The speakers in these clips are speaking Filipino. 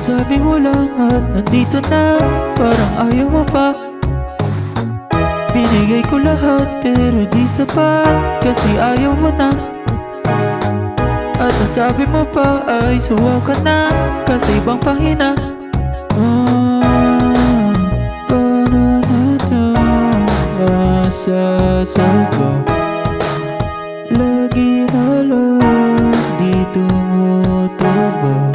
Isang sabi mo lang at nandito na, parang ayaw mo pa. Binigay ko lahat pero di sapat, kasi ayaw mo na. At ang sabi mo pa ay suwaw ka na, kasi ibang pahina. Paano na ito masasagot? Lagi na lang di tumutubag.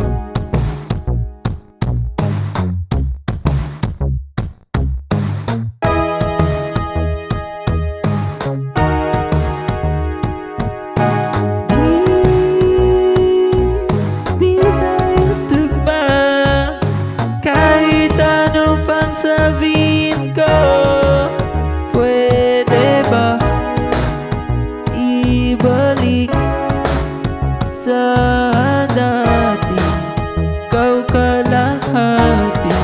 Di tayo tugma, kahit ano pang sabihin ko. Pwede ba ibalik sa dati? Ikaw kalahati,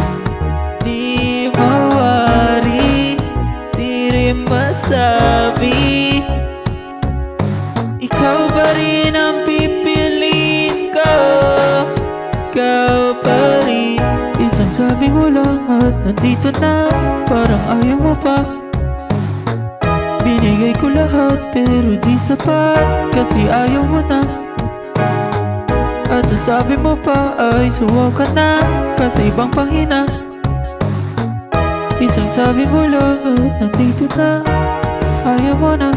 di mawari, di rin masabi. Ikaw pa rin ang pipiliin ko, ikaw pa rin. Isang sabi mo lang at nandito na, parang ayaw mo pa. Binigay ko lahat pero di sapat, kasi ayaw mo na. At ang sabi mo pa ay suwaw ka na, kasi ibang pahina. Isang sabi mo lang at nandito na, ayaw mo na.